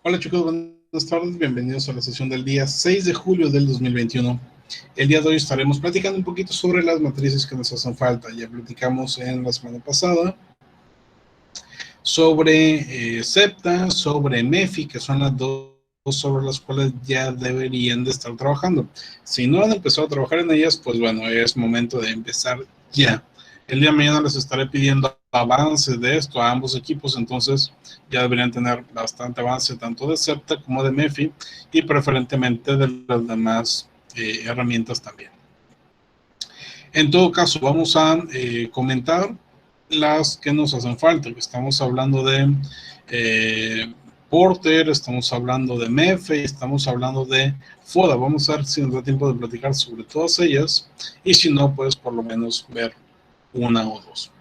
Hola chicos, buenas tardes, bienvenidos a la sesión del día 6 de julio del 2021. El día de hoy estaremos platicando un poquito sobre las matrices que nos hacen falta. Ya platicamos en la semana pasada sobre Septa, sobre MEFI, que son las dos sobre las cuales ya deberían de estar trabajando. Si no han empezado a trabajar en ellas, pues bueno, es momento de empezar ya. El día de mañana les estaré pidiendo avance de esto a ambos equipos, entonces ya deberían tener bastante avance tanto de Septa como de MEFI y preferentemente de las demás herramientas también. En todo caso, vamos a comentar las que nos hacen falta. Estamos hablando de Porter, estamos hablando de MEFE, estamos hablando de FODA. Vamos a ver si nos da tiempo de platicar sobre todas ellas y si no, pues por lo menos ver una o dos.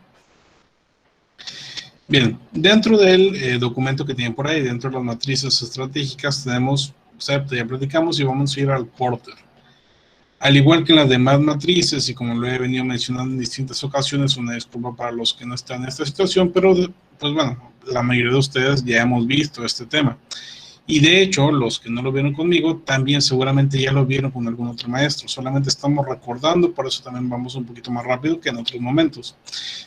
Bien, dentro del documento que tienen por ahí, dentro de las matrices estratégicas, tenemos CEPTA, ya platicamos, y vamos a ir al Porter. Al igual que en las demás matrices, y como lo he venido mencionando en distintas ocasiones, una disculpa para los que no están en esta situación, pero pues bueno, la mayoría de ustedes ya hemos visto este tema. Y de hecho, los que no lo vieron conmigo, también seguramente ya lo vieron con algún otro maestro. Solamente estamos recordando, por eso también vamos un poquito más rápido que en otros momentos.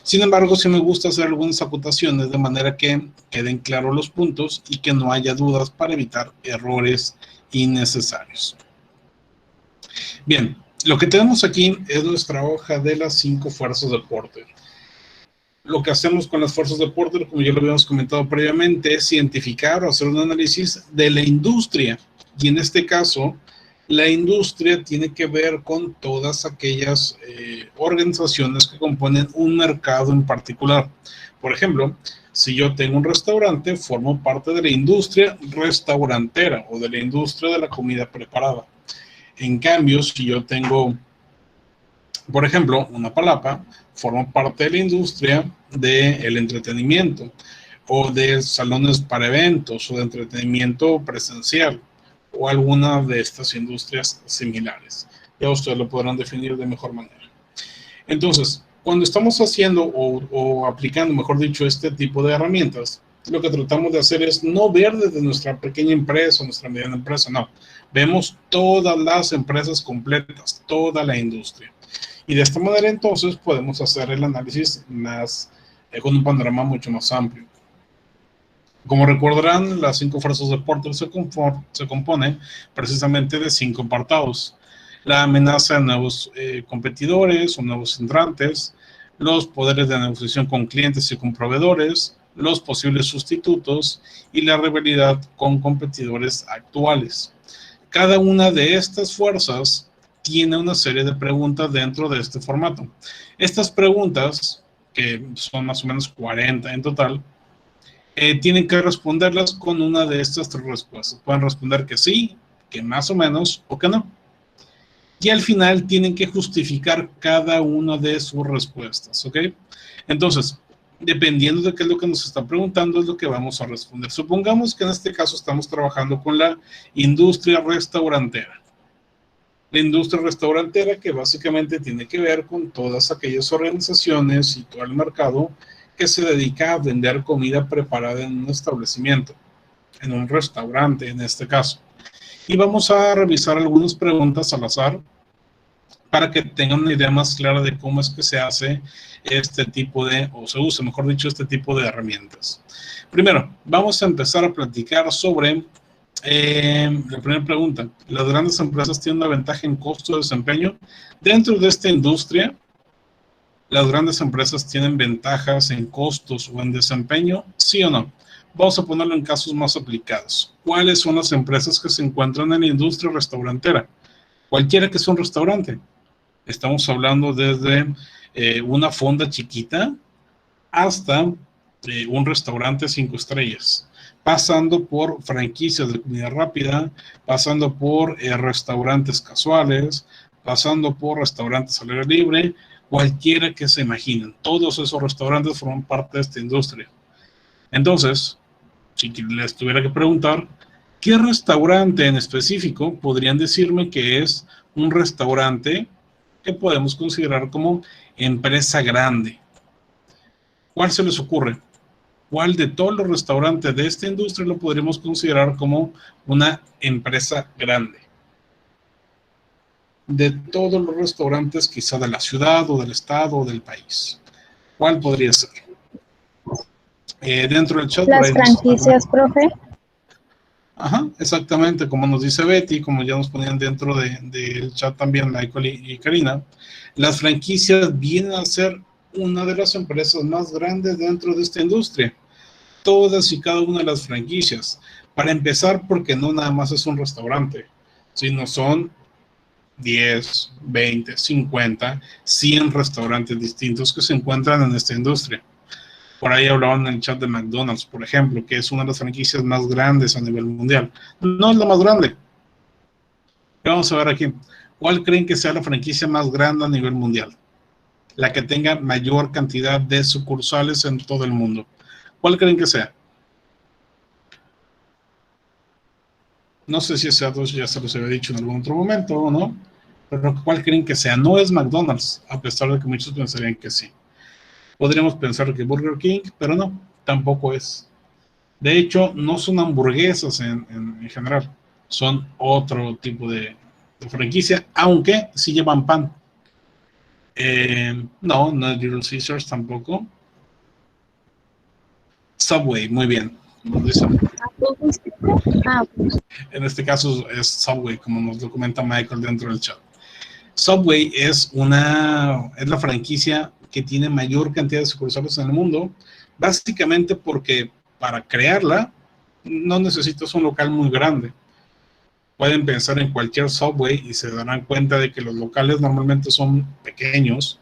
Sin embargo, sí me gusta hacer algunas acotaciones de manera que queden claros los puntos y que no haya dudas para evitar errores innecesarios. Bien, lo que tenemos aquí es nuestra hoja de las 5 fuerzas de Porter. Lo que hacemos con las fuerzas de Porter, como ya lo habíamos comentado previamente, es identificar o hacer un análisis de la industria. Y en este caso, la industria tiene que ver con todas aquellas organizaciones que componen un mercado en particular. Por ejemplo, si yo tengo un restaurante, formo parte de la industria restaurantera o de la industria de la comida preparada. En cambio, si yo tengo, por ejemplo, una palapa, forma parte de la industria del entretenimiento o de salones para eventos o de entretenimiento presencial o alguna de estas industrias similares. Ya ustedes lo podrán definir de mejor manera. Entonces, cuando estamos haciendo o aplicando, mejor dicho, este tipo de herramientas, lo que tratamos de hacer es no ver desde nuestra pequeña empresa, nuestra mediana empresa, no. Vemos todas las empresas completas, toda la industria. Y de esta manera entonces podemos hacer el análisis más, con un panorama mucho más amplio. Como recordarán, las 5 fuerzas de Porter se compone precisamente de 5 apartados. La amenaza de nuevos competidores o nuevos entrantes, los poderes de negociación con clientes y con proveedores, los posibles sustitutos y la rivalidad con competidores actuales. Cada una de estas fuerzas tiene una serie de preguntas dentro de este formato. Estas preguntas, que son más o menos 40 en total, tienen que responderlas con una de estas 3 respuestas. Pueden responder que sí, que más o menos o que no. Y al final tienen que justificar cada una de sus respuestas, ¿ok? Entonces, dependiendo de qué es lo que nos están preguntando, es lo que vamos a responder. Supongamos que en este caso estamos trabajando con la industria restaurantera. La industria restaurantera que básicamente tiene que ver con todas aquellas organizaciones y todo el mercado que se dedica a vender comida preparada en un establecimiento, en un restaurante en este caso. Y vamos a revisar algunas preguntas al azar para que tengan una idea más clara de cómo es que se hace este tipo de, o se usa, mejor dicho, este tipo de herramientas. Primero, vamos a empezar a platicar sobre la primera pregunta. ¿Las grandes empresas tienen una ventaja en costo de desempeño? Dentro de esta industria, ¿las grandes empresas tienen ventajas en costos o en desempeño? ¿Sí o no? Vamos a ponerlo en casos más aplicados. ¿Cuáles son las empresas que se encuentran en la industria restaurantera? Cualquiera que sea un restaurante. Estamos hablando desde una fonda chiquita hasta un restaurante 5 estrellas, pasando por franquicias de comida rápida, pasando por restaurantes casuales, pasando por restaurantes al aire libre, cualquiera que se imaginen. Todos esos restaurantes forman parte de esta industria. Entonces, si les tuviera que preguntar, ¿qué restaurante en específico podrían decirme que es un restaurante que podemos considerar como empresa grande? ¿Cuál se les ocurre? ¿Cuál de todos los restaurantes de esta industria lo podríamos considerar como una empresa grande? De todos los restaurantes, quizá de la ciudad o del estado o del país. ¿Cuál podría ser? Dentro del chat, por Las ahí franquicias, profe. Ajá, exactamente, como nos dice Betty, como ya nos ponían dentro del chat también Michael y Karina, las franquicias vienen a ser una de las empresas más grandes dentro de esta industria. Todas y cada una de las franquicias. Para empezar, porque no nada más es un restaurante, sino son 10, 20, 50, 100 restaurantes distintos que se encuentran en esta industria. Por ahí hablaban en el chat de McDonald's, por ejemplo, que es una de las franquicias más grandes a nivel mundial. No es la más grande. Vamos a ver aquí. ¿Cuál creen que sea la franquicia más grande a nivel mundial? La que tenga mayor cantidad de sucursales en todo el mundo. ¿Cuál creen que sea? No sé si ese dato ya se los había dicho en algún otro momento o no, pero ¿cuál creen que sea? No es McDonald's, a pesar de que muchos pensarían que sí. Podríamos pensar que Burger King, pero no, tampoco es. De hecho, no son hamburguesas en general, son otro tipo de franquicia, aunque sí llevan pan. No es Little Caesars tampoco. Subway, muy bien. En este caso es Subway, como nos lo comenta Michael dentro del chat. Subway es la franquicia que tiene mayor cantidad de sucursales en el mundo, básicamente porque para crearla no necesitas un local muy grande. Pueden pensar en cualquier Subway y se darán cuenta de que los locales normalmente son pequeños,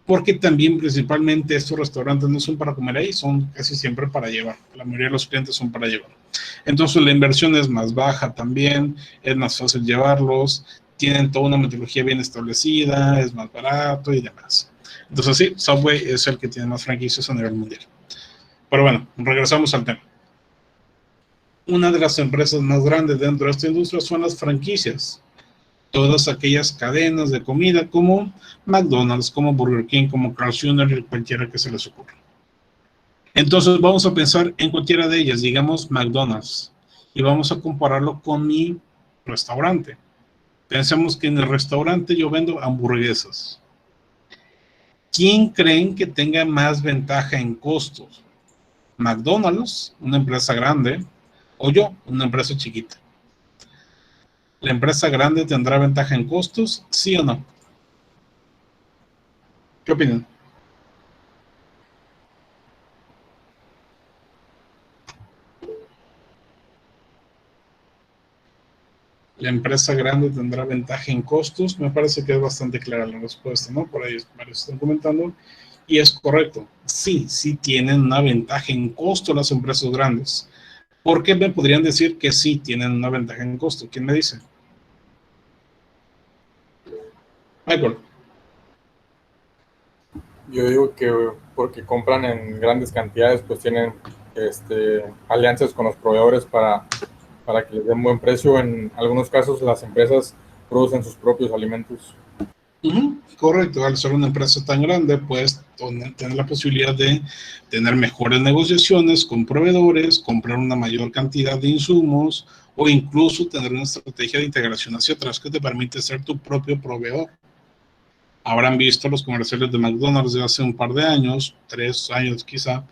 porque también principalmente estos restaurantes no son para comer ahí, son casi siempre para llevar. La mayoría de los clientes son para llevar. Entonces la inversión es más baja también, es más fácil llevarlos, tienen toda una metodología bien establecida, es más barato y demás. Entonces sí, Subway es el que tiene más franquicias a nivel mundial. Pero bueno, regresamos al tema. Una de las empresas más grandes dentro de esta industria son las franquicias. Todas aquellas cadenas de comida como McDonald's, como Burger King, como Carl's Jr., cualquiera que se les ocurra. Entonces vamos a pensar en cualquiera de ellas, digamos McDonald's, y vamos a compararlo con mi restaurante. Pensemos que en el restaurante yo vendo hamburguesas. ¿Quién creen que tenga más ventaja en costos? ¿McDonald's, una empresa grande, o yo, una empresa chiquita? ¿La empresa grande tendrá ventaja en costos? ¿Sí o no? ¿Qué opinan? La empresa grande tendrá ventaja en costos. Me parece que es bastante clara la respuesta, ¿no? Por ahí varios están comentando. Y es correcto. Sí, sí tienen una ventaja en costo las empresas grandes. ¿Por qué me podrían decir que sí tienen una ventaja en costo? ¿Quién me dice? Michael. Yo digo que porque compran en grandes cantidades, pues tienen alianzas con los proveedores para que les den buen precio. En algunos casos las empresas producen sus propios alimentos. Correcto, al ser una empresa tan grande, puedes tener la posibilidad de tener mejores negociaciones con proveedores, comprar una mayor cantidad de insumos o incluso tener una estrategia de integración hacia atrás que te permite ser tu propio proveedor. Habrán visto los comerciales de McDonald's de hace un par de años, 3 años quizá,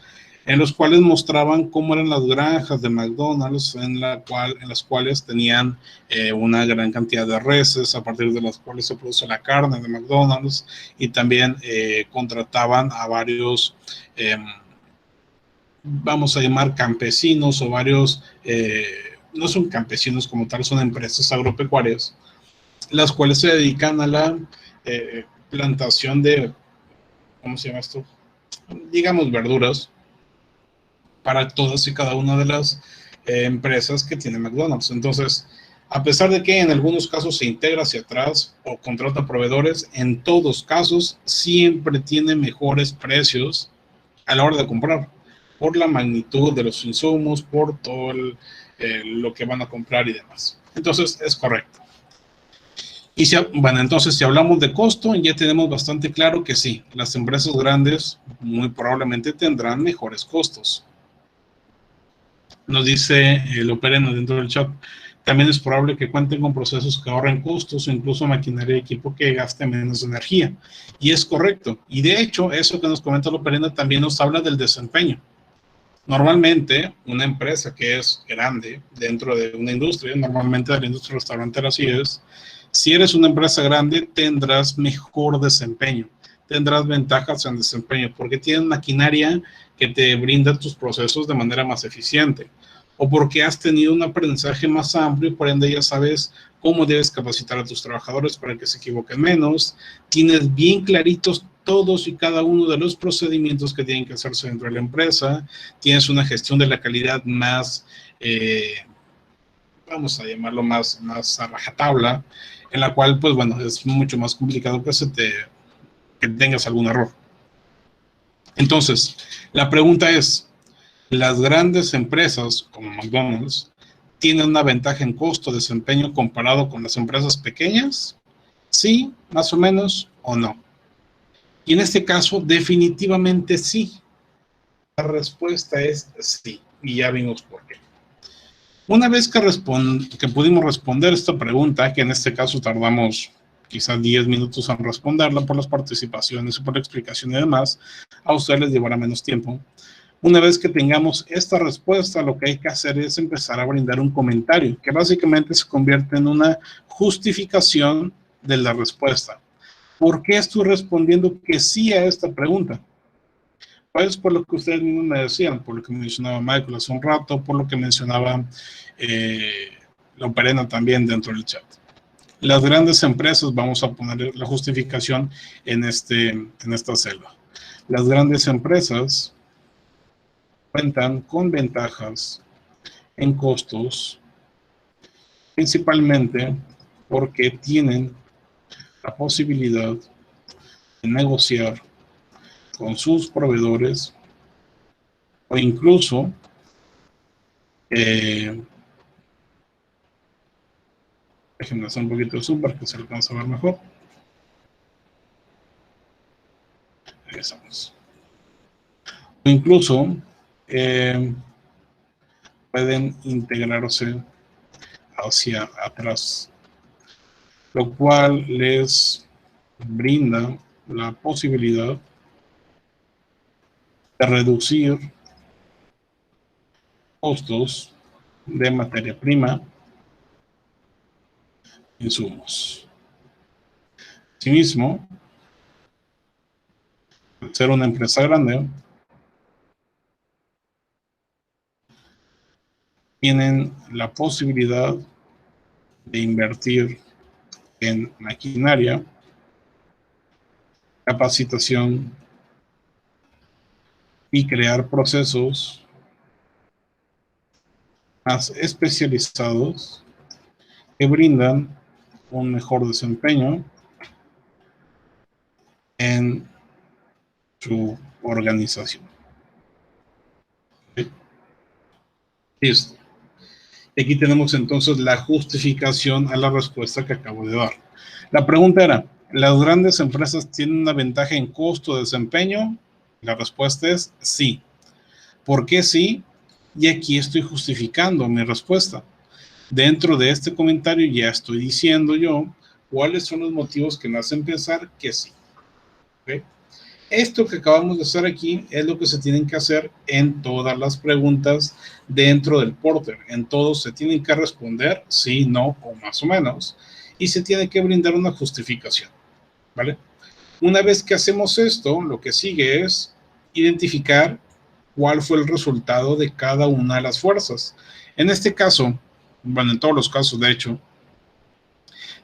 en los cuales mostraban cómo eran las granjas de McDonald's, en las cuales tenían una gran cantidad de reses, a partir de las cuales se produce la carne de McDonald's, y también contrataban a varios, vamos a llamar campesinos, o varios, no son campesinos como tal, son empresas agropecuarias, las cuales se dedican a la plantación de, ¿cómo se llama esto? Digamos verduras, para todas y cada una de las empresas que tiene McDonald's. Entonces, a pesar de que en algunos casos se integra hacia atrás o contrata proveedores, en todos casos siempre tiene mejores precios a la hora de comprar, por la magnitud de los insumos, por todo lo que van a comprar y demás. Entonces, es correcto. Y bueno, entonces si hablamos de costo, ya tenemos bastante claro que sí, las empresas grandes muy probablemente tendrán mejores costos. Nos dice Lopereno dentro del chat, también es probable que cuenten con procesos que ahorren costos o incluso maquinaria y equipo que gaste menos energía. Y es correcto. Y de hecho, eso que nos comenta Lopereno también nos habla del desempeño. Normalmente, una empresa que es grande dentro de una industria, normalmente de la industria restaurantera así es, si eres una empresa grande, tendrás mejor desempeño, tendrás ventajas en desempeño, porque tienes maquinaria que te brinda tus procesos de manera más eficiente, o porque has tenido un aprendizaje más amplio y por ende ya sabes cómo debes capacitar a tus trabajadores para que se equivoquen menos, tienes bien claritos todos y cada uno de los procedimientos que tienen que hacerse dentro de la empresa, tienes una gestión de la calidad más, vamos a llamarlo más a rajatabla, en la cual, pues bueno, es mucho más complicado que tengas algún error. Entonces, la pregunta es, ¿las grandes empresas como McDonald's tienen una ventaja en costo de desempeño comparado con las empresas pequeñas? ¿Sí, más o menos, o no? Y en este caso, definitivamente sí. La respuesta es sí, y ya vimos por qué. Una vez que pudimos responder esta pregunta, que en este caso tardamos quizás 10 minutos en responderla por las participaciones y por la explicación y demás, a ustedes les llevará menos tiempo. Una vez que tengamos esta respuesta, lo que hay que hacer es empezar a brindar un comentario, que básicamente se convierte en una justificación de la respuesta. ¿Por qué estoy respondiendo que sí a esta pregunta? Pues por lo que ustedes mismos me decían, por lo que mencionaba Michael hace un rato, por lo que mencionaba Loperena también dentro del chat. Las grandes empresas, vamos a poner la justificación en esta celda. Las grandes empresas cuentan con ventajas en costos, principalmente porque tienen la posibilidad de negociar con sus proveedores o incluso déjenme hacer un poquito de zoom para que se alcance a ver mejor. Regresamos. O incluso pueden integrarse hacia atrás, lo cual les brinda la posibilidad de reducir costos de materia prima, insumos. Asimismo, al ser una empresa grande, tienen la posibilidad de invertir en maquinaria, capacitación y crear procesos más especializados que brindan un mejor desempeño en su organización. ¿Sí? Listo. Y aquí tenemos entonces la justificación a la respuesta que acabo de dar. La pregunta era, ¿las grandes empresas tienen una ventaja en costo de desempeño? La respuesta es sí. ¿Por qué sí? Y aquí estoy justificando mi respuesta. Dentro de este comentario ya estoy diciendo yo cuáles son los motivos que me hacen pensar que sí. ¿Okay? Esto que acabamos de hacer aquí es lo que se tienen que hacer en todas las preguntas dentro del Porter. En todos se tienen que responder sí, no o más o menos. Y se tiene que brindar una justificación. ¿Vale? Una vez que hacemos esto, lo que sigue es identificar cuál fue el resultado de cada una de las fuerzas. En este caso, bueno, en todos los casos, de hecho,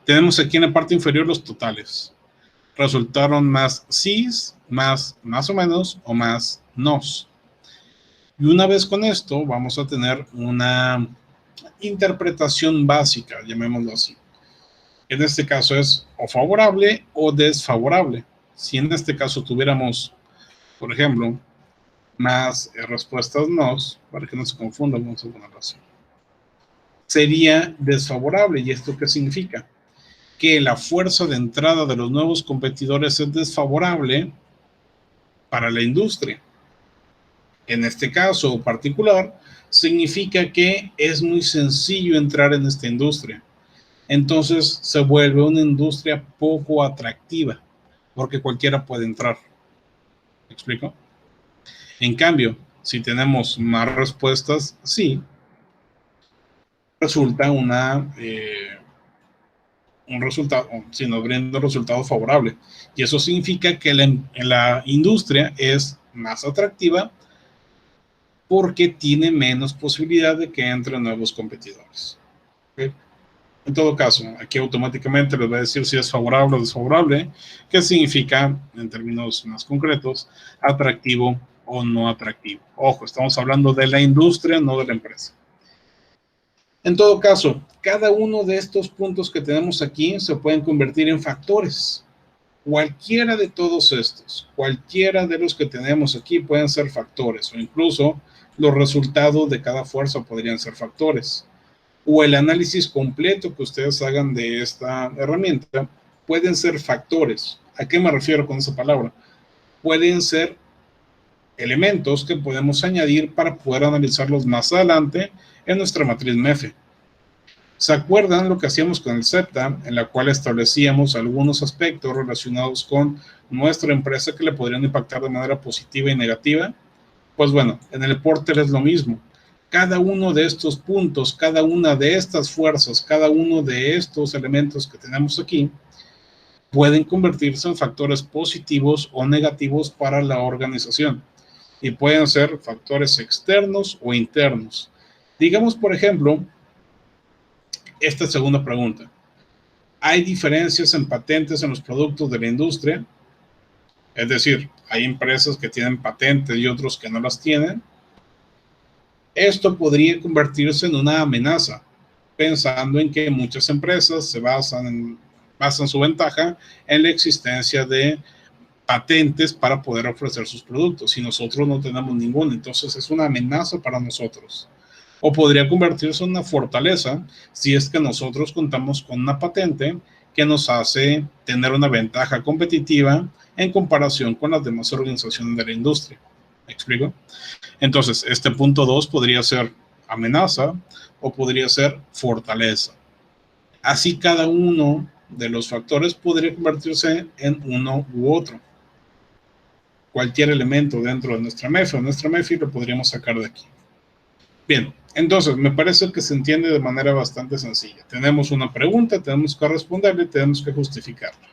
tenemos aquí en la parte inferior los totales. Resultaron más sís, más o menos, o más nos. Y una vez con esto, vamos a tener una interpretación básica, llamémoslo así. En este caso es o favorable o desfavorable. Si en este caso tuviéramos, por ejemplo, más respuestas nos, para que no se confunda, vamos a ponerlo así. Sería desfavorable. ¿Y esto qué significa? que la fuerza de entrada de los nuevos competidores es desfavorable para la industria. En este caso particular, significa que es muy sencillo entrar en esta industria. Entonces se vuelve una industria poco atractiva, porque cualquiera puede entrar. ¿Me explico? En cambio, si tenemos más respuestas, sí, resulta un resultado, si nos brinda un resultado favorable. Y eso significa que la industria es más atractiva porque tiene menos posibilidad de que entren nuevos competidores. ¿Okay? En todo caso, aquí automáticamente les va a decir si es favorable o desfavorable, qué significa, en términos más concretos, atractivo o no atractivo. Ojo, estamos hablando de la industria, no de la empresa. En todo caso, cada uno de estos puntos que tenemos aquí se pueden convertir en factores. Cualquiera de todos estos, cualquiera de los que tenemos aquí pueden ser factores, o incluso los resultados de cada fuerza podrían ser factores. O el análisis completo que ustedes hagan de esta herramienta pueden ser factores. ¿A qué me refiero con esa palabra? Pueden ser elementos que podemos añadir para poder analizarlos más adelante en nuestra matriz MEFE. ¿Se acuerdan lo que hacíamos con el SEPTA, en la cual establecíamos algunos aspectos relacionados con nuestra empresa que le podrían impactar de manera positiva y negativa? Pues bueno, en el Porter es lo mismo. Cada uno de estos puntos, cada una de estas fuerzas, cada uno de estos elementos que tenemos aquí, pueden convertirse en factores positivos o negativos para la organización. Y pueden ser factores externos o internos. Digamos, por ejemplo, esta segunda pregunta. ¿Hay diferencias en patentes en los productos de la industria? Es decir, hay empresas que tienen patentes y otros que no las tienen. Esto podría convertirse en una amenaza, pensando en que muchas empresas se basan su ventaja en la existencia de patentes para poder ofrecer sus productos. Y nosotros no tenemos ninguno, entonces es una amenaza para nosotros. O podría convertirse en una fortaleza si es que nosotros contamos con una patente que nos hace tener una ventaja competitiva en comparación con las demás organizaciones de la industria. ¿Me explico? Entonces, este punto 2 podría ser amenaza o podría ser fortaleza. Así cada uno de los factores podría convertirse en uno u otro. Cualquier elemento dentro de nuestra MEFI lo podríamos sacar de aquí. Bien, entonces me parece que se entiende de manera bastante sencilla. Tenemos una pregunta, tenemos que responderla y tenemos que justificarla.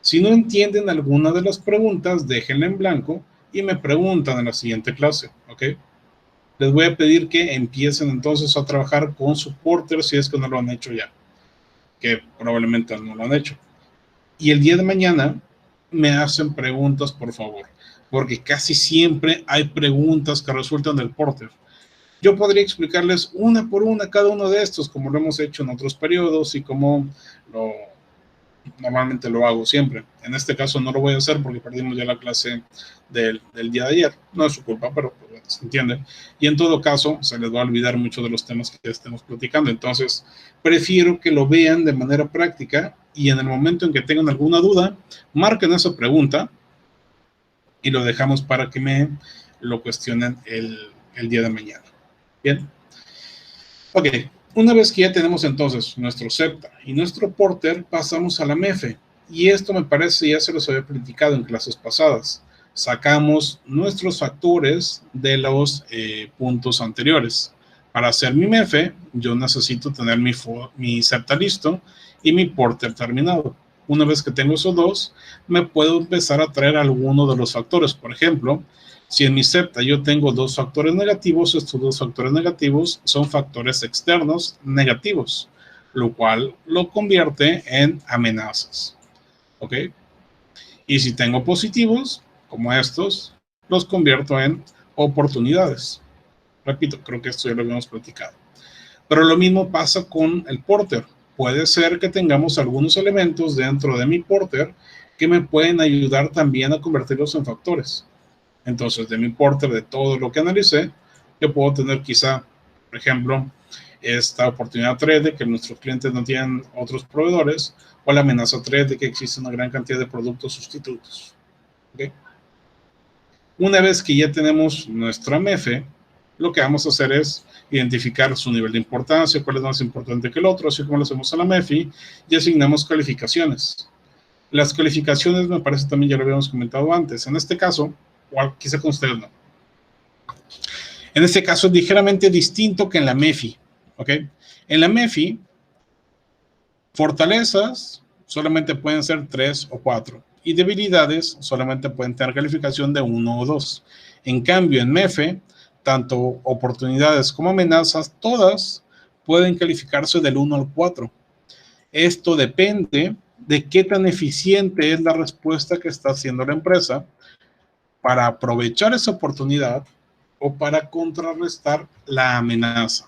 Si no entienden alguna de las preguntas, déjenla en blanco y me preguntan en la siguiente clase, ¿ok? Les voy a pedir que empiecen entonces a trabajar con su Porter si es que no lo han hecho ya, que probablemente no lo han hecho. Y el día de mañana me hacen preguntas, por favor, porque casi siempre hay preguntas que resultan del Porter. Yo podría explicarles una por una cada uno de estos, como lo hemos hecho en otros periodos y como normalmente lo hago siempre. En este caso no lo voy a hacer porque perdimos ya la clase del día de ayer. No es su culpa, pero pues, bueno, se entiende. Y en todo caso, se les va a olvidar muchos de los temas que estemos platicando. Entonces, prefiero que lo vean de manera práctica y en el momento en que tengan alguna duda, marquen esa pregunta y lo dejamos para que me lo cuestionen el día de mañana. Bien. Ok. Una vez que ya tenemos entonces nuestro SEPTA y nuestro Porter, pasamos a la MEFE. Y esto me parece ya se los había platicado en clases pasadas. Sacamos nuestros factores de los puntos anteriores. Para hacer mi MEFE, yo necesito tener mi SEPTA listo y mi Porter terminado. Una vez que tengo esos dos, me puedo empezar a traer alguno de los factores. Por ejemplo, si en mi SEPTA yo tengo dos factores negativos, estos dos factores negativos son factores externos negativos, lo cual lo convierte en amenazas. ¿Ok? Y si tengo positivos, como estos, los convierto en oportunidades. Repito, creo que esto ya lo habíamos platicado. Pero lo mismo pasa con el Porter. Puede ser que tengamos algunos elementos dentro de mi Porter que me pueden ayudar también a convertirlos en factores. Entonces, de mi Porter, de todo lo que analicé, yo puedo tener quizá, por ejemplo, esta oportunidad 3 de que nuestros clientes no tienen otros proveedores, o la amenaza 3 de que existe una gran cantidad de productos sustitutos. ¿Okay? Una vez que ya tenemos nuestra MEFE, lo que vamos a hacer es identificar su nivel de importancia, cuál es más importante que el otro, así como lo hacemos en la MEFI, y asignamos calificaciones. Las calificaciones, me parece también ya lo habíamos comentado antes. En este caso, o quizá con ustedes no. En este caso es ligeramente distinto que en la MEFI. ¿Ok? En la MEFI, fortalezas solamente pueden ser 3 o 4 y debilidades solamente pueden tener calificación de 1 o 2. En cambio, en MEFE, tanto oportunidades como amenazas, todas pueden calificarse del 1 al 4. Esto depende de qué tan eficiente es la respuesta que está haciendo la empresa para aprovechar esa oportunidad o para contrarrestar la amenaza.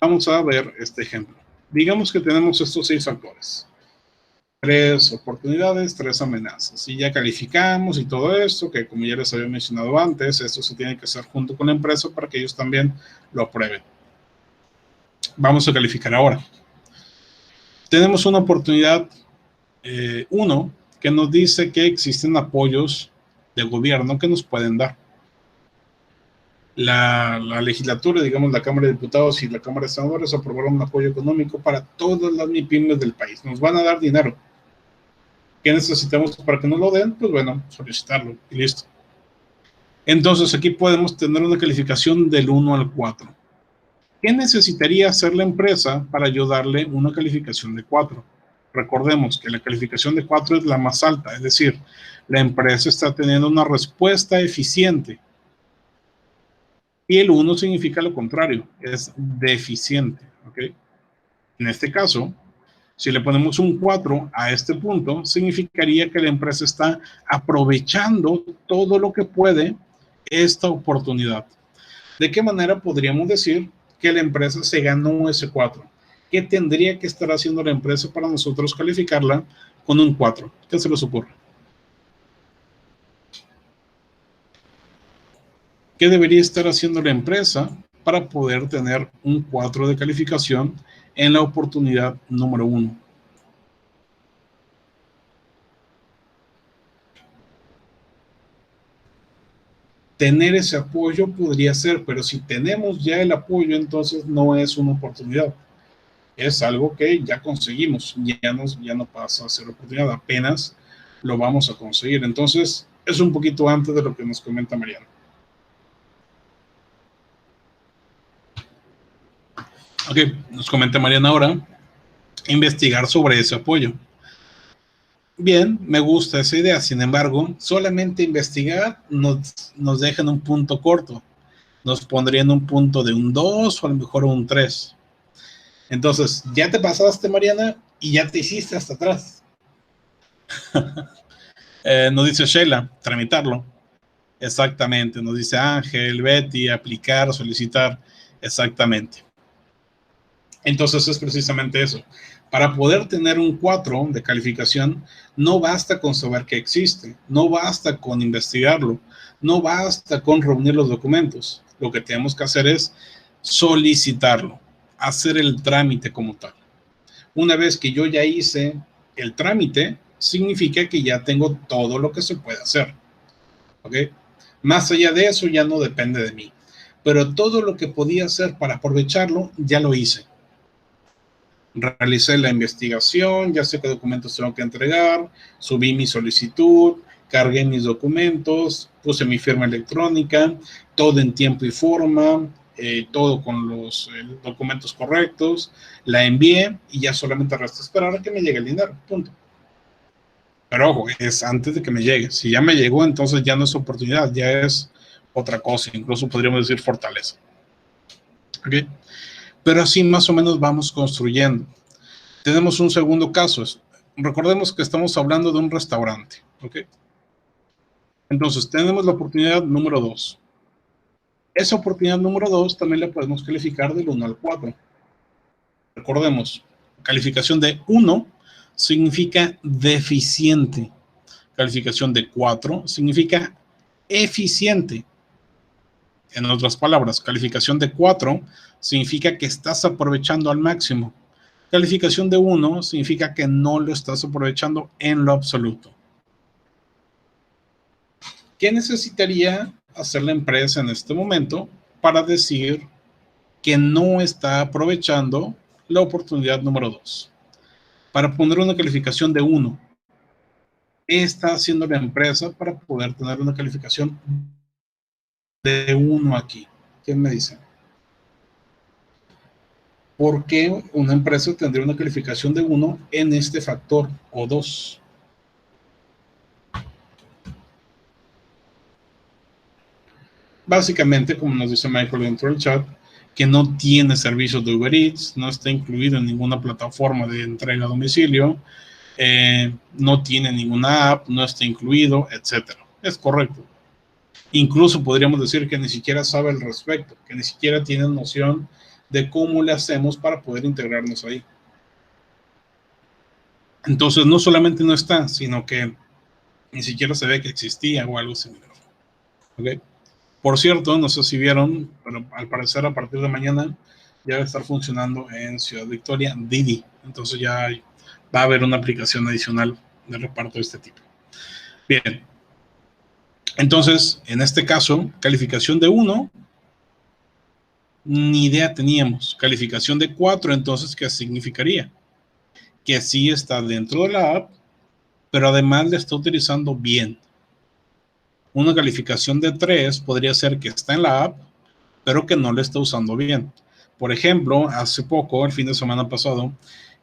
Vamos a ver este ejemplo. Digamos que tenemos estos 6 factores. 3 oportunidades, 3 amenazas. Y ya calificamos y todo esto, que como ya les había mencionado antes, esto se tiene que hacer junto con la empresa para que ellos también lo aprueben. Vamos a calificar ahora. Tenemos una oportunidad 1 que nos dice que existen apoyos de gobierno que nos pueden dar. La legislatura, digamos la Cámara de Diputados y la Cámara de Senadores aprobaron un apoyo económico para todas las MIPYMES del país. Nos van a dar dinero. ¿Qué necesitamos para que nos lo den? Pues bueno, solicitarlo y listo. Entonces aquí podemos tener una calificación del 1 al 4. ¿Qué necesitaría hacer la empresa para yo darle una calificación de 4? Recordemos que la calificación de 4 es la más alta, es decir, la empresa está teniendo una respuesta eficiente. Y el 1 significa lo contrario, es deficiente. ¿Okay? En este caso, si le ponemos un 4 a este punto, significaría que la empresa está aprovechando todo lo que puede esta oportunidad. ¿De qué manera podríamos decir que la empresa se ganó ese 4? ¿Qué tendría que estar haciendo la empresa para nosotros calificarla con un 4? ¿Qué se les ocurre? ¿Qué debería estar haciendo la empresa para poder tener un 4 de calificación en la oportunidad número 1? Tener ese apoyo podría ser, pero si tenemos ya el apoyo, entonces no es una oportunidad. Es algo que ya conseguimos, ya no pasa a ser oportunidad, apenas lo vamos a conseguir. Entonces, es un poquito antes de lo que nos comenta Mariana. Ok, nos comenta Mariana ahora, investigar sobre ese apoyo. Bien, me gusta esa idea, sin embargo, solamente investigar nos deja en un punto corto. Nos pondría en un punto de un 2 o a lo mejor un 3. Entonces, ya te pasaste, Mariana, y ya te hiciste hasta atrás. Nos dice Sheila, tramitarlo. Exactamente, nos dice Ángel, Betty, aplicar, solicitar. Exactamente. Entonces es precisamente eso. Para poder tener un 4 de calificación, no basta con saber que existe, no basta con investigarlo, no basta con reunir los documentos. Lo que tenemos que hacer es solicitarlo, hacer el trámite como tal. Una vez que yo ya hice el trámite, significa que ya tengo todo lo que se puede hacer. ¿Ok? Más allá de eso ya no depende de mí. Pero todo lo que podía hacer para aprovecharlo, ya lo hice. Realicé la investigación, ya sé qué documentos tengo que entregar, subí mi solicitud, cargué mis documentos, puse mi firma electrónica, todo en tiempo y forma, todo con los documentos correctos, la envié y ya solamente resta esperar a que me llegue el dinero, punto. Pero ojo, es antes de que me llegue. Si ya me llegó, entonces ya no es oportunidad, ya es otra cosa, incluso podríamos decir fortaleza. ¿Ok? Pero así más o menos vamos construyendo. Tenemos un segundo caso. Recordemos que estamos hablando de un restaurante. ¿Ok? Entonces, tenemos la oportunidad número 2. Esa oportunidad número 2 también la podemos calificar del 1 al 4. Recordemos, calificación de 1 significa deficiente. Calificación de 4 significa eficiente. En otras palabras, calificación de 4 significa que estás aprovechando al máximo. Calificación de 1 significa que no lo estás aprovechando en lo absoluto. ¿Qué necesitaría hacer la empresa en este momento para decir que no está aprovechando la oportunidad número 2? Para poner una calificación de 1, ¿qué está haciendo la empresa para poder tener una calificación de 1 aquí? ¿Quién me dice? ¿Por qué una empresa tendría una calificación de 1 en este factor o 2? Básicamente, como nos dice Michael dentro del chat, que no tiene servicios de Uber Eats, no está incluido en ninguna plataforma de entrega a domicilio, no tiene ninguna app, no está incluido, etc. Es correcto. Incluso podríamos decir que ni siquiera sabe al respecto, que ni siquiera tiene noción de cómo le hacemos para poder integrarnos ahí. Entonces, no solamente no está, sino que ni siquiera se ve que existía o algo similar. ¿Okay? Por cierto, no sé si vieron, pero al parecer a partir de mañana ya va a estar funcionando en Ciudad Victoria Didi. Entonces ya va a haber una aplicación adicional de reparto de este tipo. Bien. Entonces, en este caso, calificación de 1, ni idea teníamos. Calificación de 4, entonces, ¿qué significaría? Que sí está dentro de la app, pero además la está utilizando bien. Una calificación de 3 podría ser que está en la app, pero que no la está usando bien. Por ejemplo, hace poco, el fin de semana pasado,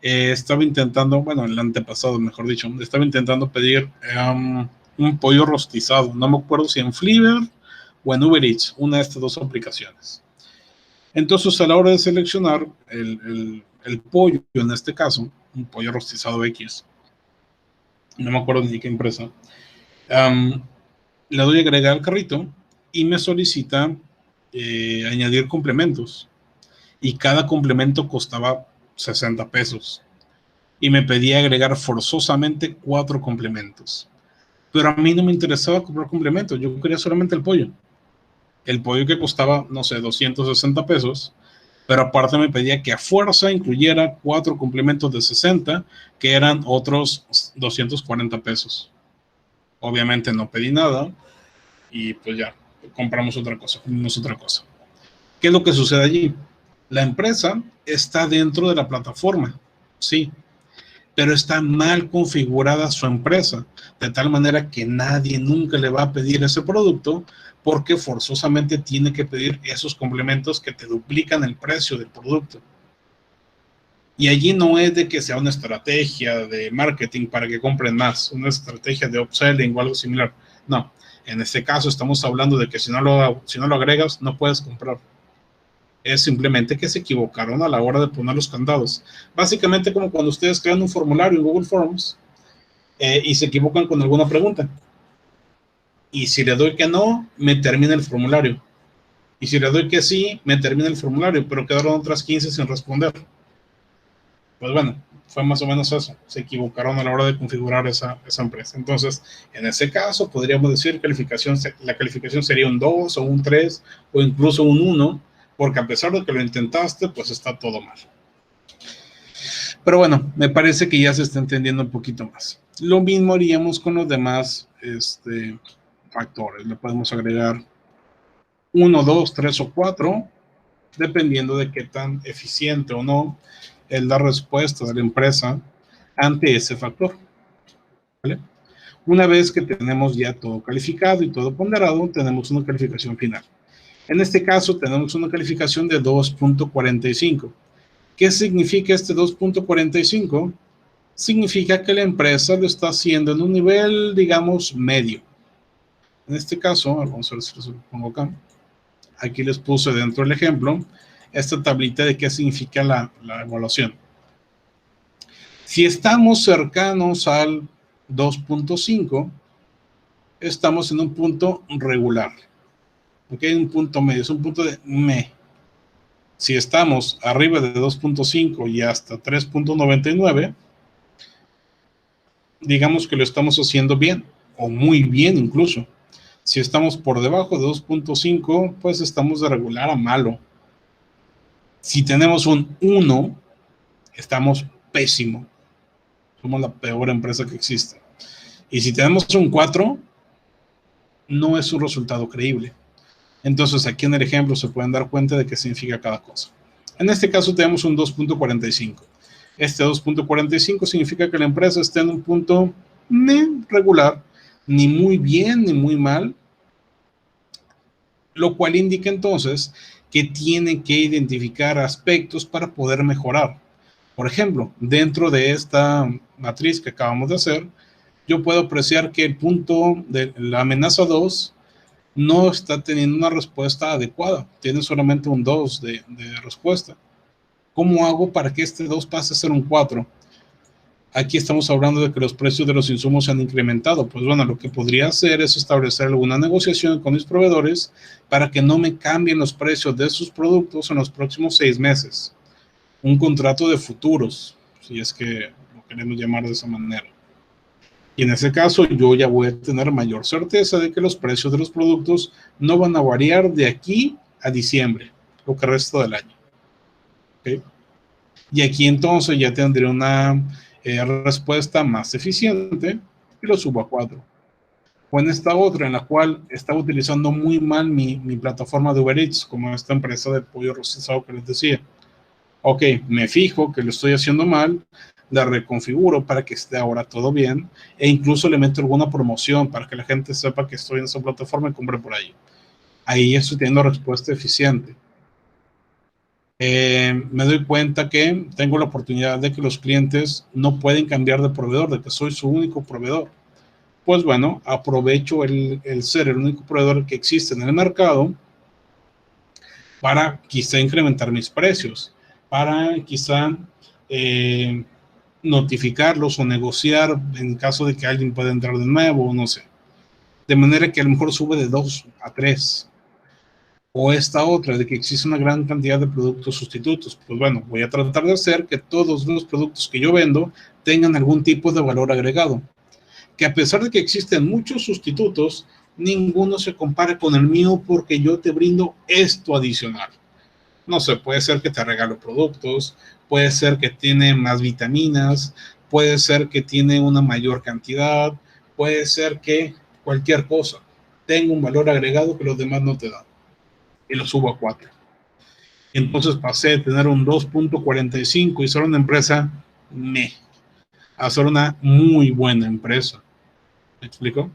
estaba intentando, bueno, el antepasado, mejor dicho, estaba intentando pedir un pollo rostizado. No me acuerdo si en Fliver o en Uber Eats, una de estas dos aplicaciones. Entonces, a la hora de seleccionar el pollo, en este caso, un pollo rostizado X, no me acuerdo ni qué empresa, le doy a agregar al carrito y me solicita añadir complementos. Y cada complemento costaba 60 pesos. Y me pedía agregar forzosamente 4 complementos. Pero a mí no me interesaba comprar complementos, yo quería solamente el pollo. El pollo que costaba, no sé, 260 pesos, pero aparte me pedía que a fuerza incluyera 4 complementos de 60, que eran otros 240 pesos. Obviamente no pedí nada y pues ya, compramos otra cosa, comimos otra cosa. ¿Qué es lo que sucede allí? La empresa está dentro de la plataforma, sí, pero está mal configurada su empresa, de tal manera que nadie nunca le va a pedir ese producto porque forzosamente tiene que pedir esos complementos que te duplican el precio del producto. Y allí no es de que sea una estrategia de marketing para que compren más, una estrategia de upselling o algo similar. No, en este caso estamos hablando de que si no lo agregas, no puedes comprar. Es simplemente que se equivocaron a la hora de poner los candados. Básicamente como cuando ustedes crean un formulario en Google Forms y se equivocan con alguna pregunta. Y si le doy que no, me termina el formulario. Y si le doy que sí, me termina el formulario, pero quedaron otras 15 sin responder. Pues bueno, fue más o menos eso. Se equivocaron a la hora de configurar esa empresa. Entonces, en ese caso, podríamos decir que la calificación sería un 2 o un 3 o incluso un 1, porque a pesar de que lo intentaste, pues está todo mal. Pero bueno, me parece que ya se está entendiendo un poquito más. Lo mismo haríamos con los demás factores. Le podemos agregar 1, 2, 3 o 4, dependiendo de qué tan eficiente o no es la respuesta de la empresa ante ese factor. ¿Vale? Una vez que tenemos ya todo calificado y todo ponderado, tenemos una calificación final. En este caso, tenemos una calificación de 2.45. ¿Qué significa este 2.45? Significa que la empresa lo está haciendo en un nivel, digamos, medio. En este caso, vamos a ver si lo pongo acá. Aquí les puse dentro del ejemplo esta tablita de qué significa la evaluación. Si estamos cercanos al 2.5, estamos en un punto regular. ¿Ok? Un punto medio, es un punto de me. Si estamos arriba de 2.5 y hasta 3.99, digamos que lo estamos haciendo bien, o muy bien incluso. Si estamos por debajo de 2.5, pues estamos de regular a malo. Si tenemos un 1, estamos pésimo. Somos la peor empresa que existe. Y si tenemos un 4, no es un resultado creíble. Entonces, aquí en el ejemplo se pueden dar cuenta de qué significa cada cosa. En este caso tenemos un 2.45. Este 2.45 significa que la empresa está en un punto regular, ni muy bien ni muy mal, lo cual indica entonces que tiene que identificar aspectos para poder mejorar. Por ejemplo, dentro de esta matriz que acabamos de hacer, yo puedo apreciar que el punto de la amenaza 2 no está teniendo una respuesta adecuada, tiene solamente un 2 de respuesta. ¿Cómo hago para que este 2 pase a ser un 4? Aquí estamos hablando de que los precios de los insumos se han incrementado. Pues bueno, lo que podría hacer es establecer alguna negociación con mis proveedores para que no me cambien los precios de sus productos en los próximos 6 meses. Un contrato de futuros, si es que lo queremos llamar de esa manera. Y en ese caso yo ya voy a tener mayor certeza de que los precios de los productos no van a variar de aquí a diciembre, lo que resta del año. ¿Okay? Y aquí entonces ya tendré una respuesta más eficiente y lo subo a 4. O en esta otra en la cual estaba utilizando muy mal mi plataforma de Uber Eats, como esta empresa de pollo rostizado que les decía. Ok, me fijo que lo estoy haciendo mal, la reconfiguro para que esté ahora todo bien e incluso le meto alguna promoción para que la gente sepa que estoy en esa plataforma y compre por ahí. Ahí ya estoy teniendo respuesta eficiente. Me doy cuenta que tengo la oportunidad de que los clientes no pueden cambiar de proveedor, de que soy su único proveedor. Pues bueno, aprovecho el ser el único proveedor que existe en el mercado para quizá incrementar mis precios, para quizá notificarlos o negociar en caso de que alguien pueda entrar de nuevo, no sé. De manera que a lo mejor sube de 2 a 3. O esta otra, de que existe una gran cantidad de productos sustitutos. Pues bueno, voy a tratar de hacer que todos los productos que yo vendo tengan algún tipo de valor agregado. Que a pesar de que existen muchos sustitutos, ninguno se compare con el mío porque yo te brindo esto adicional. No sé, puede ser que te regalo productos, puede ser que tiene más vitaminas, puede ser que tiene una mayor cantidad, puede ser que cualquier cosa tenga un valor agregado que los demás no te dan. Y lo subo a 4. Entonces pasé de tener un 2.45 y ser una empresa a ser una muy buena empresa. ¿Me explico?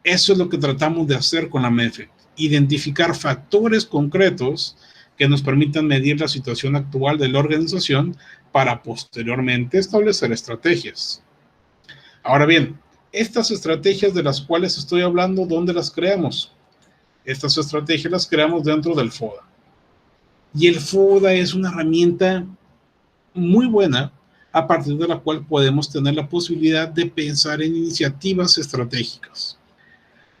Eso es lo que tratamos de hacer con la MEFE. Identificar factores concretos que nos permitan medir la situación actual de la organización para posteriormente establecer estrategias. Ahora bien, estas estrategias de las cuales estoy hablando, ¿dónde las creamos? Estas estrategias las creamos dentro del FODA. Y el FODA es una herramienta muy buena a partir de la cual podemos tener la posibilidad de pensar en iniciativas estratégicas.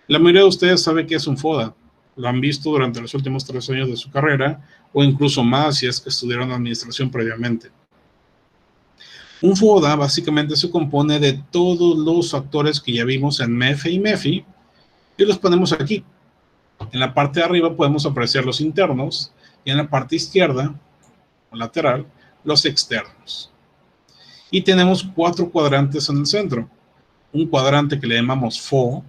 La mayoría de ustedes sabe qué es un FODA. Lo han visto durante los últimos 3 años de su carrera o incluso más si es que estudiaron administración previamente. Un FODA básicamente se compone de todos los factores que ya vimos en MEFE y MEFI y los ponemos aquí. En la parte de arriba podemos apreciar los internos y en la parte izquierda o lateral los externos. Y tenemos 4 cuadrantes en el centro. Un cuadrante que le llamamos FO,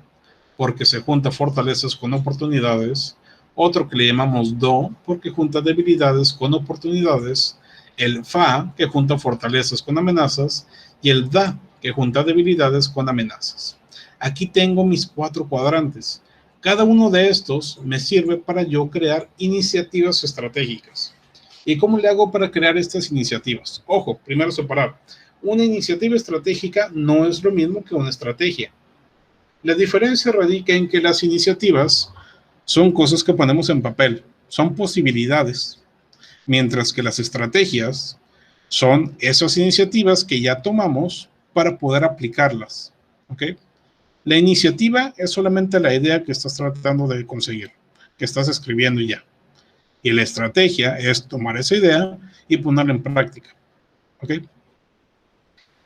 porque se junta fortalezas con oportunidades, otro que le llamamos DO, porque junta debilidades con oportunidades, el FA, que junta fortalezas con amenazas, y el DA, que junta debilidades con amenazas. Aquí tengo mis 4 cuadrantes. Cada uno de estos me sirve para yo crear iniciativas estratégicas. ¿Y cómo le hago para crear estas iniciativas? Ojo, primero separar. Una iniciativa estratégica no es lo mismo que una estrategia. La diferencia radica en que las iniciativas son cosas que ponemos en papel, son posibilidades, mientras que las estrategias son esas iniciativas que ya tomamos para poder aplicarlas. ¿Ok? La iniciativa es solamente la idea que estás tratando de conseguir, que estás escribiendo y ya. Y la estrategia es tomar esa idea y ponerla en práctica. ¿Ok?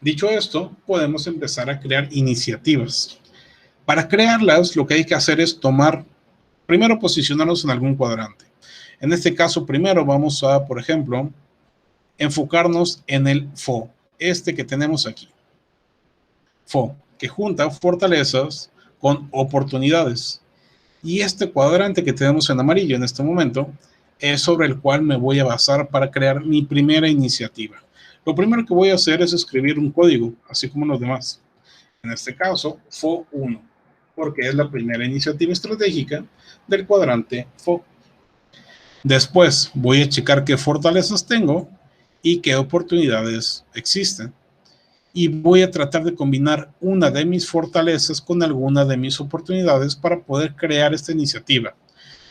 Dicho esto, podemos empezar a crear iniciativas. Para crearlas, lo que hay que hacer es primero posicionarnos en algún cuadrante. En este caso, primero vamos a, por ejemplo, enfocarnos en el FO, este que tenemos aquí. FO, que junta fortalezas con oportunidades. Y este cuadrante que tenemos en amarillo en este momento es sobre el cual me voy a basar para crear mi primera iniciativa. Lo primero que voy a hacer es escribir un código, así como los demás. En este caso, FO1, porque es la primera iniciativa estratégica del cuadrante FO. Después voy a checar qué fortalezas tengo y qué oportunidades existen. Y voy a tratar de combinar una de mis fortalezas con alguna de mis oportunidades para poder crear esta iniciativa.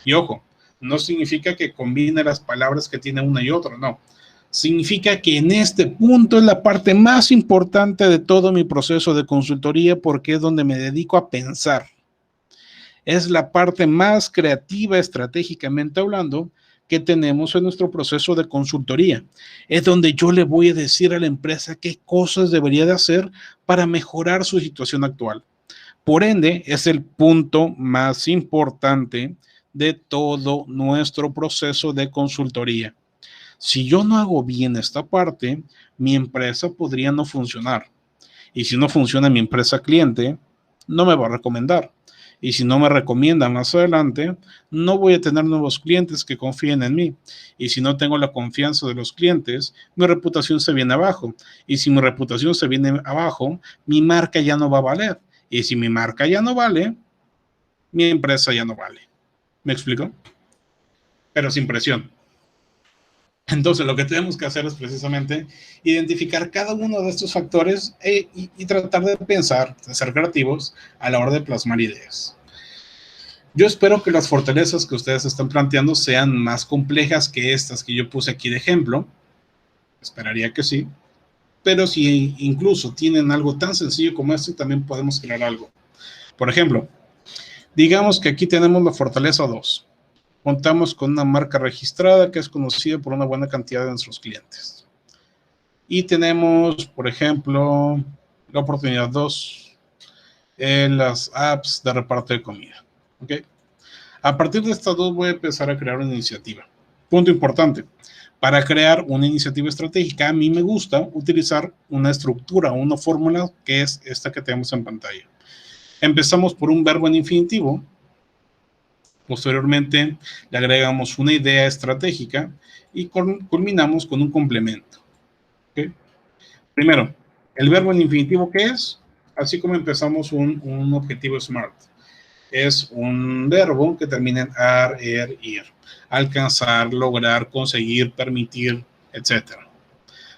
Y ojo, no significa que combine las palabras que tiene una y otra, no. Significa que en este punto es la parte más importante de todo mi proceso de consultoría porque es donde me dedico a pensar. Es la parte más creativa estratégicamente hablando que tenemos en nuestro proceso de consultoría. Es donde yo le voy a decir a la empresa qué cosas debería de hacer para mejorar su situación actual. Por ende, es el punto más importante de todo nuestro proceso de consultoría. Si yo no hago bien esta parte, mi empresa podría no funcionar. Y si no funciona mi empresa cliente, no me va a recomendar. Y si no me recomienda más adelante, no voy a tener nuevos clientes que confíen en mí. Y si no tengo la confianza de los clientes, mi reputación se viene abajo. Y si mi reputación se viene abajo, mi marca ya no va a valer. Y si mi marca ya no vale, mi empresa ya no vale. ¿Me explico? Pero sin presión. Entonces, lo que tenemos que hacer es precisamente identificar cada uno de estos factores y tratar de pensar, de ser creativos a la hora de plasmar ideas. Yo espero que las fortalezas que ustedes están planteando sean más complejas que estas que yo puse aquí de ejemplo. Esperaría que sí. Pero si incluso tienen algo tan sencillo como este, también podemos crear algo. Por ejemplo, digamos que aquí tenemos la fortaleza 2. Contamos con una marca registrada que es conocida por una buena cantidad de nuestros clientes. Y tenemos, por ejemplo, la oportunidad 2, las apps de reparto de comida. ¿Okay? A partir de estas dos voy a empezar a crear una iniciativa. Punto importante. Para crear una iniciativa estratégica, a mí me gusta utilizar una estructura, una fórmula que es esta que tenemos en pantalla. Empezamos por un verbo en infinitivo. Posteriormente le agregamos una idea estratégica y culminamos con un complemento. ¿Okay? Primero, el verbo en infinitivo, ¿qué es? Así como empezamos un objetivo SMART. Es un verbo que termina en ar, ir. Alcanzar, lograr, conseguir, permitir, etc.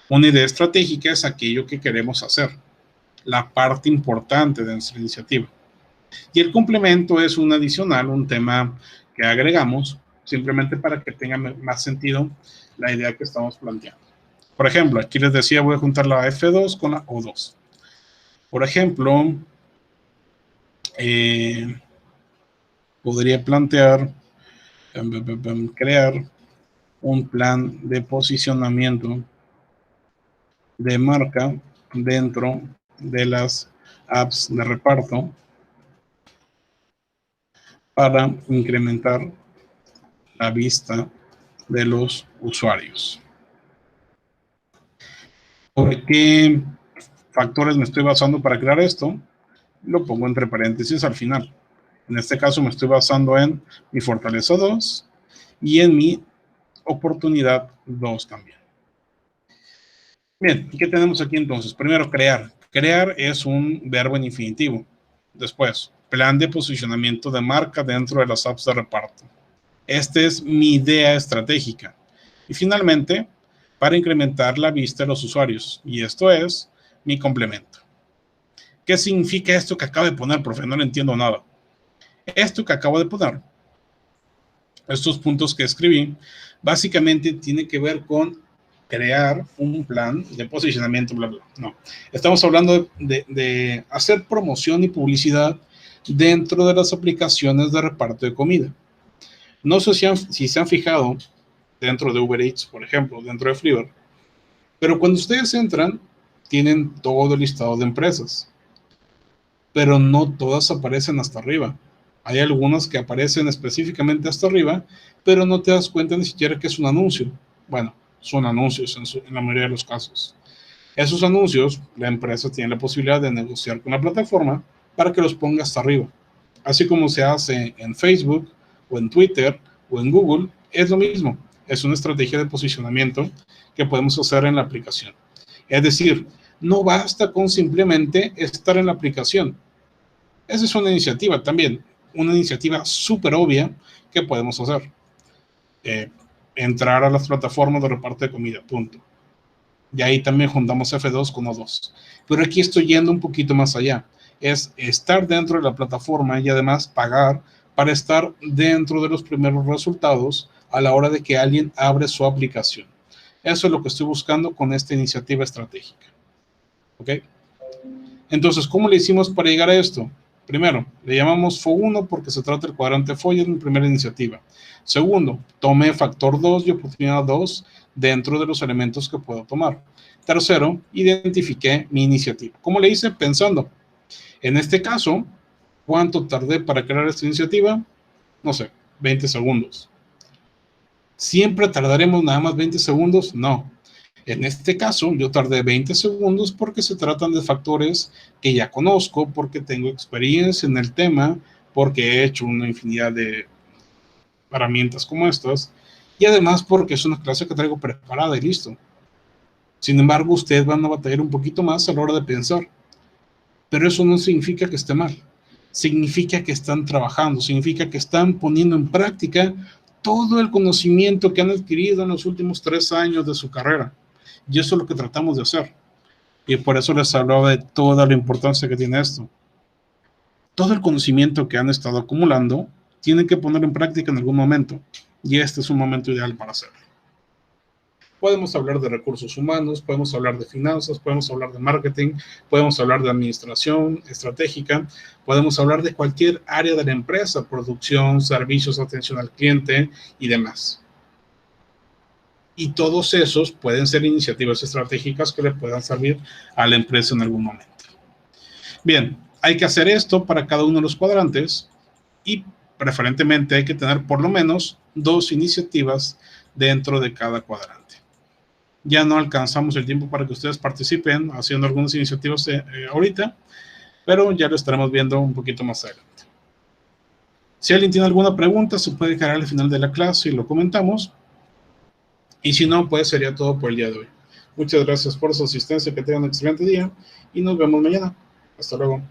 Una idea estratégica es aquello que queremos hacer, la parte importante de nuestra iniciativa. Y el complemento es un adicional, un tema que agregamos simplemente para que tenga más sentido la idea que estamos planteando. Por ejemplo, aquí les decía, voy a juntar la F2 con la O2. Por ejemplo, podría plantear, crear un plan de posicionamiento de marca dentro de las apps de reparto para incrementar la vista de los usuarios. ¿Por qué factores me estoy basando para crear esto? Lo pongo entre paréntesis al final. En este caso me estoy basando en mi fortaleza 2 y en mi oportunidad 2 también. Bien, ¿qué tenemos aquí entonces? Primero, crear. Crear es un verbo en infinitivo. Después, plan de posicionamiento de marca dentro de las apps de reparto. Esta es mi idea estratégica. Y finalmente, para incrementar la vista de los usuarios. Y esto es mi complemento. ¿Qué significa esto que acabo de poner, profe? No le entiendo nada. Esto que acabo de poner, estos puntos que escribí, básicamente tiene que ver con crear un plan de posicionamiento, bla, bla. No, estamos hablando de hacer promoción y publicidad dentro de las aplicaciones de reparto de comida. No sé si se han fijado dentro de Uber Eats, por ejemplo, dentro de Freever, pero cuando ustedes entran, tienen todo el listado de empresas. pero no todas aparecen hasta arriba. Hay algunas que aparecen específicamente hasta arriba, pero no te das cuenta ni siquiera que es un anuncio. Bueno, son anuncios en la mayoría de los casos. Esos anuncios, la empresa tiene la posibilidad de negociar con la plataforma para que los ponga hasta arriba. Así como se hace en Facebook, o en Twitter, o en Google, es lo mismo. Es una estrategia de posicionamiento que podemos hacer en la aplicación. Es decir, no basta con simplemente estar en la aplicación. Esa es una iniciativa también, una iniciativa súper obvia que podemos hacer. Entrar a las plataformas de reparto de comida, punto. Y ahí también juntamos F2 con O2. Pero aquí estoy yendo un poquito más allá. Es estar dentro de la plataforma y además pagar para estar dentro de los primeros resultados a la hora de que alguien abre su aplicación. Eso es lo que estoy buscando con esta iniciativa estratégica. ¿Ok? Entonces, ¿cómo le hicimos para llegar a esto? Primero, le llamamos FO1 porque se trata del cuadrante FO y es mi primera iniciativa. Segundo, tomé factor 2 y oportunidad 2 dentro de los elementos que puedo tomar. Tercero, identifiqué mi iniciativa. ¿Cómo le hice? Pensando. En este caso, ¿cuánto tardé para crear esta iniciativa? No sé, 20 segundos. ¿Siempre tardaremos nada más 20 segundos? No. En este caso, yo tardé 20 segundos porque se tratan de factores que ya conozco, porque tengo experiencia en el tema, porque he hecho una infinidad de herramientas como estas, y además porque es una clase que traigo preparada y listo. Sin embargo, ustedes van a batallar un poquito más a la hora de pensar. Pero eso no significa que esté mal. Significa que están trabajando, significa que están poniendo en práctica todo el conocimiento que han adquirido en los últimos 3 años de su carrera. Y eso es lo que tratamos de hacer. Y por eso les hablaba de toda la importancia que tiene esto. Todo el conocimiento que han estado acumulando, tienen que ponerlo en práctica en algún momento. Y este es un momento ideal para hacerlo. Podemos hablar de recursos humanos, podemos hablar de finanzas, podemos hablar de marketing, podemos hablar de administración estratégica, podemos hablar de cualquier área de la empresa, producción, servicios, atención al cliente y demás. Y todos esos pueden ser iniciativas estratégicas que le puedan servir a la empresa en algún momento. Bien, hay que hacer esto para cada uno de los cuadrantes y preferentemente hay que tener por lo menos 2 iniciativas dentro de cada cuadrante. Ya no alcanzamos el tiempo para que ustedes participen haciendo algunas iniciativas ahorita, pero ya lo estaremos viendo un poquito más adelante. Si alguien tiene alguna pregunta, se puede dejar al final de la clase y lo comentamos. Y si no, pues sería todo por el día de hoy. Muchas gracias por su asistencia, que tengan un excelente día y nos vemos mañana. Hasta luego.